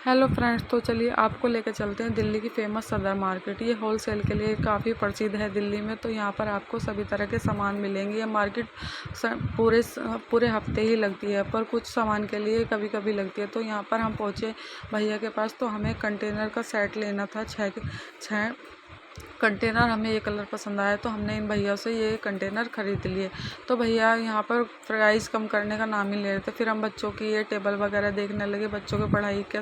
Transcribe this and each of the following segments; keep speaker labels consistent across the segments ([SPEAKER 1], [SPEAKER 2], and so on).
[SPEAKER 1] Hello friends, तो चलिए आपको लेकर चलते हैं दिल्ली की फेमस सदर मार्केट। ये होलसेल के लिए काफ़ी प्रसिद्ध है दिल्ली में। तो यहाँ पर आपको सभी तरह के सामान मिलेंगे। ये मार्केट पूरे हफ्ते ही लगती है, पर कुछ सामान के लिए कभी कभी लगती है। तो यहाँ पर हम पहुँचे भैया के पास, तो हमें कंटेनर का सेट लेना था। छः कंटेनर। हमें ये कलर पसंद आया तो हमने इन भैया से ये कंटेनर ख़रीद लिए। तो भैया यहाँ पर प्राइस कम करने का नाम ही ले रहे थे। फिर हम बच्चों की ये टेबल वगैरह देखने लगे। बच्चों के पढ़ाई का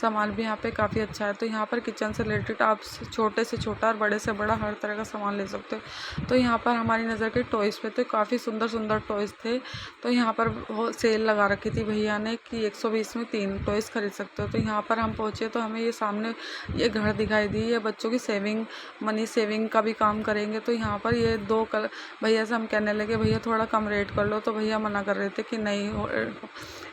[SPEAKER 1] सामान भी यहाँ पे काफ़ी अच्छा है। तो यहाँ पर किचन से रिलेटेड आप छोटे से छोटा और बड़े से बड़ा हर तरह का सामान ले सकते हो। तो यहाँ पर हमारी नज़र के टॉयज़ पे थे, काफ़ी सुंदर सुंदर टॉयज़ थे। तो यहाँ पर वो सेल लगा रखी थी भैया ने कि 120 में 3 टॉयज़ खरीद सकते हो। तो यहाँ पर हम पहुँचे तो हमें ये सामने ये घर दिखाई दी। ये बच्चों की मनी सेविंग का भी काम करेंगे। तो यहाँ पर ये दो कलर भैया से हम कहने लगे भैया थोड़ा कम रेट कर लो। तो भैया मना कर रहे थे कि नहीं,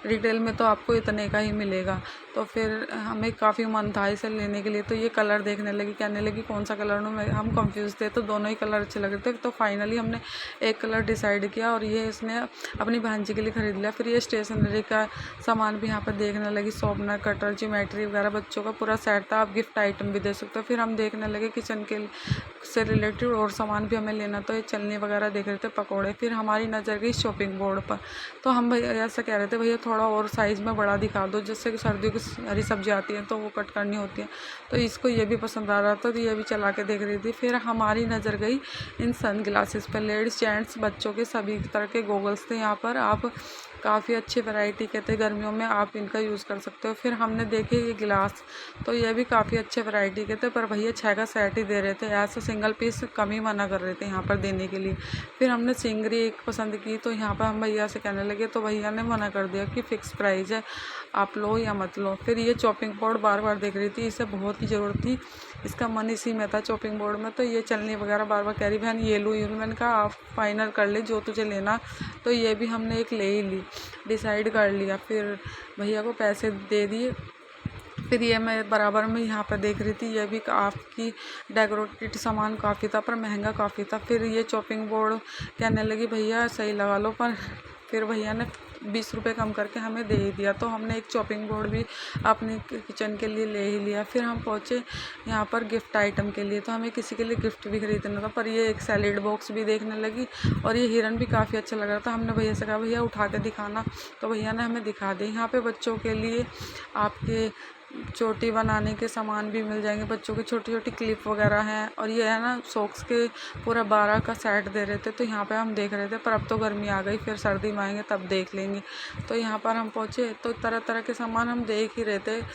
[SPEAKER 1] रिटेल में तो आपको इतने का ही मिलेगा। तो फिर हमें काफ़ी मन था इसे लेने के लिए। तो ये कलर देखने लगी, कहने लगी कौन सा कलर लूँ। हम कंफ्यूज थे, तो दोनों ही कलर अच्छे लग रहे थे। तो फाइनली हमने एक कलर डिसाइड किया और ये इसने अपनी भांजी के लिए ख़रीद लिया। फिर ये स्टेशनरी का सामान भी यहाँ पर देखने लगी, शॉर्पनर, कटर, ज्योमेट्री वगैरह बच्चों का पूरा सेट था। आप गिफ्ट आइटम भी दे सकते हो। फिर हम देखने लगे किचन के से रिलेटेड और सामान भी हमें लेना। तो ये चलनी वगैरह देख रहे थे, पकौड़े। फिर हमारी नज़र गई शॉपिंग बोर्ड पर। तो हम भैया ऐसा कह रहे थे भैया थोड़ा और साइज़ में बड़ा दिखा दो, जिससे कि सर्दियों की हरी सब्जी आती है तो वो कट करनी होती है। तो इसको ये भी पसंद आ रहा था, तो ये भी चला के देख रही थी। फिर हमारी नज़र गई इन सन ग्लासेस पर। लेडीज़, जेंट्स, बच्चों के सभी तरह के गॉगल्स थे यहाँ पर। आप काफ़ी अच्छी वैरायटी के थे, गर्मियों में आप इनका यूज़ कर सकते हो। फिर हमने देखे ये गिलास, तो ये भी काफ़ी अच्छे वैरायटी के थे, पर भैया 6 का सेट ही दे रहे थे। ऐसा सिंगल पीस कम ही मना कर रहे थे यहाँ पर देने के लिए। फिर हमने सिंगरी एक पसंद की, तो यहाँ पर हम भैया से कहने लगे, तो भैया ने मना कर दिया कि फ़िक्स प्राइस है, आप लो या मत लो। फिर ये चॉपिंग बोर्ड बार बार देख रही थी, इसे बहुत ही ज़रूरत थी, इसका मन इसी में था चॉपिंग बोर्ड में। तो ये चलनी वगैरह बार बार कह रही बहन ये लूँ ये लूँ। मैंने कहा आप फाइनल कर ले जो तुझे लेना। तो ये भी हमने एक ले ही ली, डिसाइड कर लिया। फिर भैया को पैसे दे दिए। फिर ये मैं बराबर में यहाँ पर देख रही थी, ये भी आपकी डेकोरेटेड सामान काफ़ी था, पर महंगा काफ़ी था। फिर ये चॉपिंग बोर्ड कहने लगी भैया सही लगा लो, पर फिर भैया ने 20 रुपये कम करके हमें दे ही दिया। तो हमने एक चॉपिंग बोर्ड भी अपने किचन के लिए ले ही लिया। फिर हम पहुँचे यहाँ पर गिफ्ट आइटम के लिए। तो हमें किसी के लिए गिफ्ट भी खरीदना था, पर ये एक सैलेड बॉक्स भी देखने लगी और ये हिरन भी काफ़ी अच्छा लग रहा था। हमने भैया से कहा भैया उठा के दिखाना, तो भैया ने हमें दिखा दी। यहाँ पे बच्चों के लिए आपके चोटी बनाने के सामान भी मिल जाएंगे। बच्चों की छोटी छोटी क्लिप वगैरह हैं। और ये है ना सॉक्स के पूरा 12 का सेट दे रहे थे। तो यहाँ पे हम देख रहे थे, पर अब तो गर्मी आ गई, फिर सर्दी में आएंगे तब देख लेंगे। तो यहाँ पर हम पहुँचे तो तरह तरह के सामान हम देख ही रहे थे।